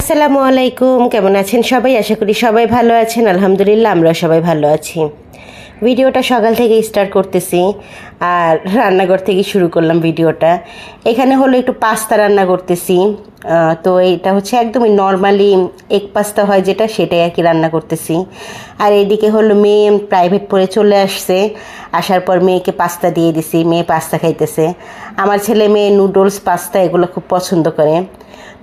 আসসালামু আলাইকুম, কেমন আছেন সবাই? আশা করি সবাই ভালো আছেন। আলহামদুলিল্লাহ আমরা সবাই ভালো আছি। ভিডিওটা সকাল থেকে স্টার্ট করতেছি আর রান্নাঘর থেকে শুরু করলাম ভিডিওটা। এখানে হলো একটু পাস্তা রান্না করতেছি। তো এটা হচ্ছে একদমই নর্মালি এগ পাস্তা হয় যেটা, সেটাই আর কি রান্না করতেছি। আর এইদিকে হলো মেয়ে প্রাইভেট পড়ে চলে আসছে, আসার পর মেয়েকে পাস্তা দিয়ে দিছি, মেয়ে পাস্তা খাইতেছে। আমার ছেলে মেয়ে নুডলস পাস্তা এগুলো খুব পছন্দ করে।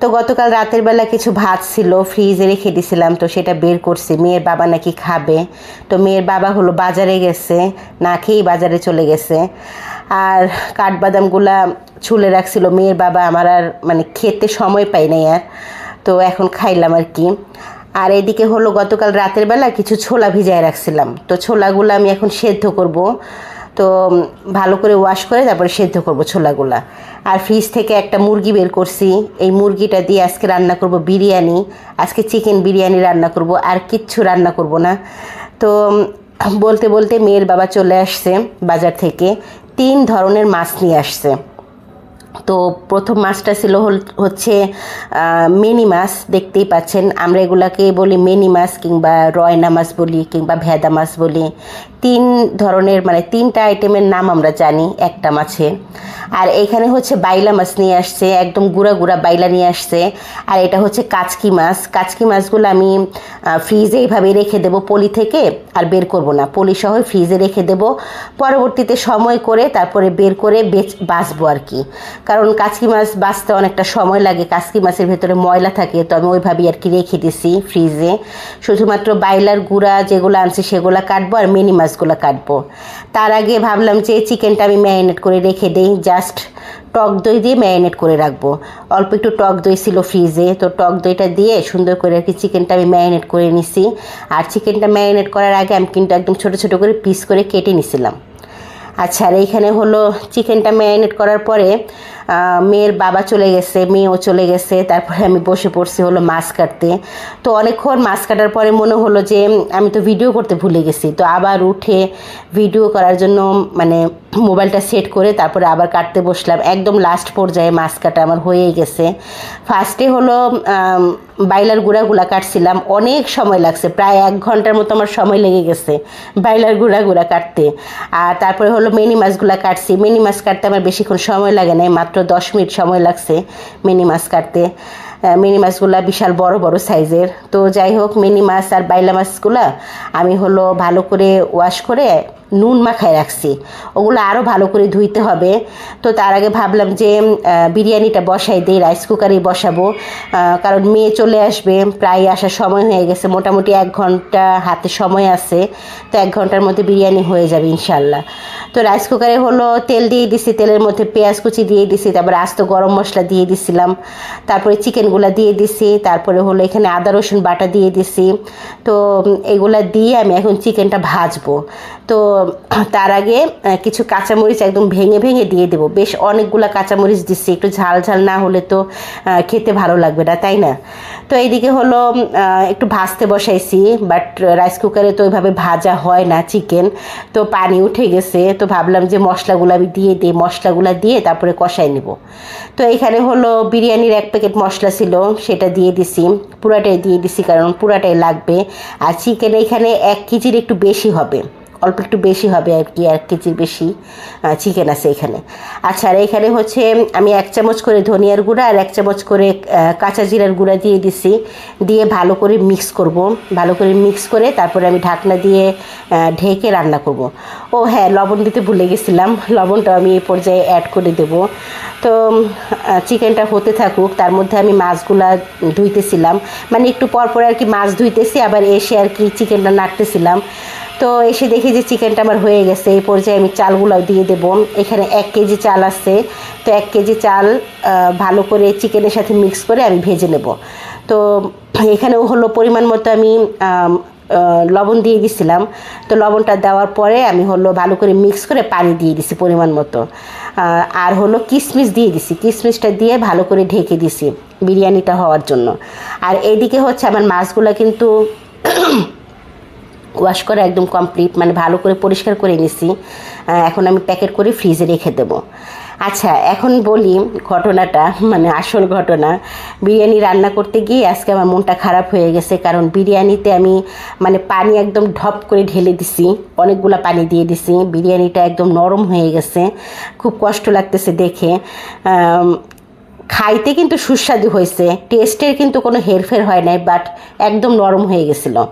তো গতকাল রাতের বেলা কিছু ভাত ছিল, ফ্রিজে রেখে দিয়েছিলাম, তো সেটা বের করছি। মেয়ের বাবা নাকি খাবে, তো মেয়ের বাবা হলো বাজারে গেছে, না খেয়েই বাজারে চলে গেছে। আর কাঠবাদামগুলা ছুলে রাখছিল মেয়ের বাবা, আমার আর মানে খেতে সময় পাই নাই আর, তো এখন খাইলাম আর কি। আর এদিকে হলো গতকাল রাতের বেলা কিছু ছোলা ভিজায় রাখছিলাম, তো ছোলাগুলো আমি এখন সেদ্ধ করব। তো ভালো করে ওয়াশ করে তারপরে সেদ্ধ করব ছোলাগুলা। আর ফ্রিজ থেকে একটা মুরগি বের করছি, এই মুরগিটা দিয়ে আজকে রান্না করব বিরিয়ানি। আজকে চিকেন বিরিয়ানি রান্না করব, আর কিচ্ছু রান্না করব না। তো বলতে বলতে মেয়ের বাবা চলে আসছে বাজার থেকে, 3 ধরনের মাছ নিয়ে আসছে। তো প্রথম মাছটা ছিল হচ্ছে মিনি মাছ, দেখতেই পাচ্ছেন। আমরা এগুলাকে বলি মিনি মাছ কিংবা রয়না মাছ বলি কিংবা ভেদা মাছ বলি। 3 ধরনের মানে 3টা আইটেমের নাম আমরা জানি একটা মাছের। আর এইখানে হচ্ছে বাইলা মাছ নিয়ে আসছে, একদম গুঁড়া গুঁড়া বাইলা নিয়ে আসছে। আর এটা হচ্ছে কাচকি মাছ। কাচকি মাছগুলো আমি ফ্রিজে এইভাবে রেখে দেবো পলি থেকে, আর বের করব না, পলি সহ ফ্রিজে রেখে দেব। পরবর্তীতে সময় করে তারপরে বের করে বাছবো আর কি। কারণ কাচকি মাছ বাছতে অনেকটা সময় লাগে, কাচকি মাছের ভেতরে ময়লা থাকে, তো আমি ওইভাবেই আর কি রেখে দিছি ফ্রিজে। শুধুমাত্র বাইলার গুঁড়া যেগুলো আনছি সেগুলো কাটবো, আর মিনি মাছগুলো কাটবো। তার আগে ভাবলাম যে চিকেনটা আমি ম্যারিনেট করে রেখে দিই, জাস্ট টক দই দিয়ে ম্যারিনেট করে রাখবো। অল্প একটু টক দই ছিল ফ্রিজে, তো টক দইটা দিয়ে সুন্দর করে আর কি চিকেনটা আমি ম্যারিনেট করে নিছি। আর চিকেনটা ম্যারিনেট করার আগে আমি কিন্তু একদম ছোটো ছোটো করে পিস করে কেটে নিছিলাম। আচ্ছা, আর এইখানে হলো চিকেনটা ম্যারিনেট করার পরে মেয়ের বাবা চলে গেছে, মেয়েও চলে গেছে, তারপরে আমি বসে পড়ছি হলো মাছ কাটতে। তো অনেকক্ষণ মাছ কাটার পরে মনে হলো যে আমি তো ভিডিও করতে ভুলে গেছি, তো আবার উঠে ভিডিও করার জন্য মানে মোবাইলটা সেট করে তারপরে আবার কাটতে বসলাম। একদম লাস্ট পর্যায়ে মাছ কাটা আমার হয়েই গেছে। ফার্স্টে হলো বাইলার গুঁড়াগুলা কাটছিলাম, অনেক সময় লাগছে, প্রায় 1 ঘন্টার মতো আমার সময় লেগে গেছে বাইলার গুঁড়া কাটতে। আর তারপরে হলো মিনি মাছগুলা কাটছি। মিনি মাছ কাটতে আমার বেশিক্ষণ সময় লাগে না, মাত্র 10 মিনিট সময় লাগছে মিনি মাছ কাটতে। মিনি মাছগুলা বিশাল বড় বড় সাইজের। তো যাই হোক, মিনি মাছ আর বাইলা মাছগুলা আমি হলো ভালো করে ওয়াশ করে নুন মাখায় রাখছি, ওগুলো আরও ভালো করে ধুইতে হবে। তো তার আগে ভাবলাম যে বিরিয়ানিটা বসাই দিই, রাইস কুকারেই বসাবো, কারণ মেয়ে চলে আসবে, প্রায় আসার সময় হয়ে গেছে, মোটামুটি 1 ঘন্টা হাতে সময় আছে, তো 1 ঘন্টার মধ্যে বিরিয়ানি হয়ে যাবে ইনশাল্লাহ। তো রাইস কুকারে হলো তেল দিয়ে দিছি, তেলের মধ্যে পেঁয়াজ কুচি দিয়ে দিছি, তারপরে আস্ত গরম মশলা দিয়ে দিছিলাম, তারপরে চিকেনগুলো দিয়ে দিছি, তারপরে হলো এখানে আদা রসুন বাটা দিয়ে দিছি। তো এগুলা দিয়ে আমি এখন চিকেনটা ভাজবো। তো তার আগে কিছু কাঁচামরিচ একদম ভেঙে ভেঙে দিয়ে দেবো, বেশ অনেকগুলা কাঁচামরিচ দিচ্ছি, একটু ঝাল ঝাল না হলে তো খেতে ভালো লাগবে না, তাই না? তো এইদিকে হলো একটু ভাজতে বসাইছি, বাট রাইস কুকারে তো ওইভাবে ভাজা হয় না চিকেন, তো পানি উঠে গেছে। তো ভাবলাম যে মশলাগুলো আমি দিয়ে দিই, মশলাগুলো দিয়ে তারপরে কষাই নেব। তো এখানে হলো বিরিয়ানির 1 প্যাকেট মশলা ছিল, সেটা দিয়ে দিছি, পুরাটাই দিয়ে দিছি কারণ পুরাটাই লাগবে। আর চিকেন এখানে 1 কেজির একটু বেশি হবে, অল্প একটু বেশি হবে আর কি, 1 কেজির বেশি চিকেন আছে এখানে। আচ্ছা, আর এখানে হচ্ছে আমি 1 চামচ করে ধনিয়ার গুঁড়া আর 1 চামচ করে কাঁচা জিরার গুঁড়া দিয়ে দিছি, দিয়ে ভালো করে মিক্স করব। ভালো করে মিক্স করে তারপরে আমি ঢাকনা দিয়ে ঢেকে রান্না করব। ও হ্যাঁ, লবণ দিতে ভুলে গেছিলাম, লবণটা আমি এই পর্যায়ে অ্যাড করে দেব। তো চিকেনটা হতে থাকুক, তার মধ্যে আমি মাছগুলা ধুইতেছিলাম, মানে একটু পরপর আর কি মাছ ধুইতেছি, আবার এসে আর কি চিকেনটা নাড়তেছিলাম। তো এসে দেখি যে চিকেনটা আমার হয়ে গেছে, এই পর্যায়ে আমি চালগুলোও দিয়ে দেবো। এখানে 1 কেজি চাল আছে, তো 1 কেজি চাল ভালো করে চিকেনের সাথে মিক্স করে আমি ভেজে নেব। তো এখানেও হলো পরিমাণ মতো আমি লবণ দিয়ে দিছিলাম। তো লবণটা দেওয়ার পরে আমি হলো ভালো করে মিক্স করে পানি দিয়ে দিছি পরিমাণ মতো, আর হলো কিশমিশ দিয়ে দিছি, কিশমিশটা দিয়ে ভালো করে ঢেকে দিছি বিরিয়ানিটা হওয়ার জন্য। আর এইদিকে হচ্ছে আমার মাছগুলো কিন্তু ওয়াশ করা একদম কমপ্লিট, মানে ভালো করে পরিষ্কার করে নিছি। এখন আমি প্যাকেট করে ফ্রিজে রেখে দেবো। আচ্ছা, এখন বলি ঘটনাটা, মানে আসল ঘটনা। বিরিয়ানি রান্না করতে গিয়ে আজকে আমার মনটা খারাপ হয়ে গেছে, কারণ বিরিয়ানিতে আমি মানে পানি একদম ঢপ করে ঢেলে দিছি, অনেকগুলা পানি দিয়ে দিছি, বিরিয়ানিটা একদম নরম হয়ে গেছে, খুব কষ্ট লাগতেছে দেখে। খাইতে কিন্তু সুস্বাদু হয়েছে, টেস্টের কিন্তু কোনো হেরফের হয় নাই, বাট একদম নরম হয়ে গেছিলো।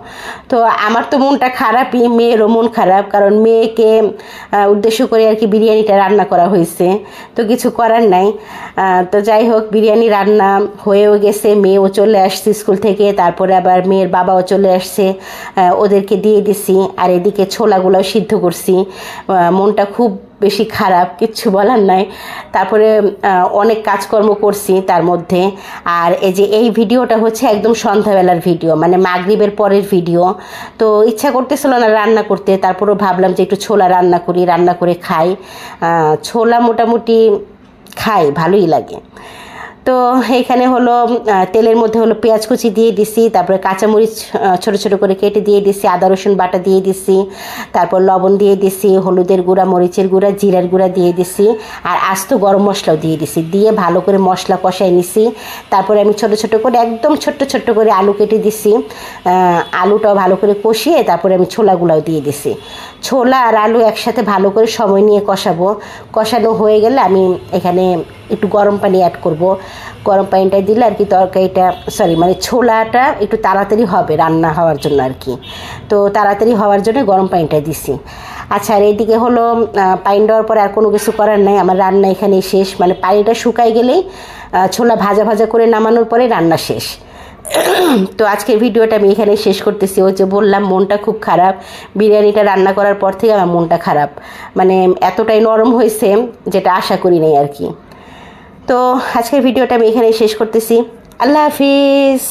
তো আমার তো মনটা খারাপই, মেয়েরও মন খারাপ, কারণ মেয়েকে উদ্দেশ্য করে আর কি বিরিয়ানিটা রান্না করা হয়েছে, তো কিছু করার নাই। তো যাই হোক, বিরিয়ানি রান্না হয়েও গেছে, মেয়েও চলে আসছে স্কুল থেকে, তারপরে আবার মেয়ের বাবাও চলে আসছে, ওদেরকে দিয়ে দিছি, আর এদিকে ছোলাগুলোও সিদ্ধ করছি। মনটা খুব বেশি খারাপ, কিচ্ছু বলার নাই। তারপরে অনেক কাজকর্ম করছি তার মধ্যে। আর এই ভিডিওটা হচ্ছে একদম সন্ধ্যাবেলার ভিডিও, মানে মাগরিবের পরের ভিডিও। তো ইচ্ছা করতেছিল না রান্না করতে, তারপরেও ভাবলাম যে একটু ছোলা রান্না করি, রান্না করে খাই। ছোলা মোটামুটি খাই, ভালোই লাগে। তো এইখানে হলো তেলের মধ্যে হলো পেঁয়াজ কুচি দিয়ে দিছি, তারপরে কাঁচামরিচ ছোট ছোট করে কেটে দিয়ে দিছি, আদা রসুন বাটা দিয়ে দিছি, তারপর লবণ দিয়ে দিছি, হলুদের গুঁড়া, মরিচের গুঁড়া, জিরার গুঁড়া দিয়ে দিছি, আর আস্ত গরম মশলাও দিয়ে দিছি, দিয়ে ভালো করে মশলা কষাই নিছি। তারপরে আমি ছোট ছোট করে, একদম ছোট্ট ছোট্ট করে আলু কেটে দিছি, আলুটাও ভালো করে কষিয়ে তারপরে আমি ছোলাগুলাও দিয়ে দিছি। ছোলা আর আলু একসাথে ভালো করে সময় নিয়ে কষাবো। কষানো হয়ে গেলে আমি এখানে একটু গরম পানি অ্যাড করব। গরম পানিটা দিলে আর কি তরকারিটা, মানে ছোলাটা একটু তাড়াতাড়ি হবে রান্না হওয়ার জন্য আর কি। তো তাড়াতাড়ি হওয়ার জন্য গরম পানিটা দিছি। আচ্ছা, আর এইদিকে হলো পানি দেওয়ার পরে আর কোনো কিছু করার নাই, আমার রান্না এখানেই শেষ। মানে পানিটা শুকাই গেলেই ছোলা ভাজা ভাজা করে নামানোর পরে রান্না শেষ। তো আজকের ভিডিওটা আমি এখানে শেষ করতেছি। ওই যে বললাম মনটা খুব খারাপ, বিরিয়ানিটা রান্না করার পর থেকে আমার মনটা খারাপ, মানে এতটাই নরম হয়েছে যেটা আশা করি নাই আর কি। তো আজকের ভিডিওটা আমি এখানে শেষ করতেছি। আল্লাহ হাফিজ।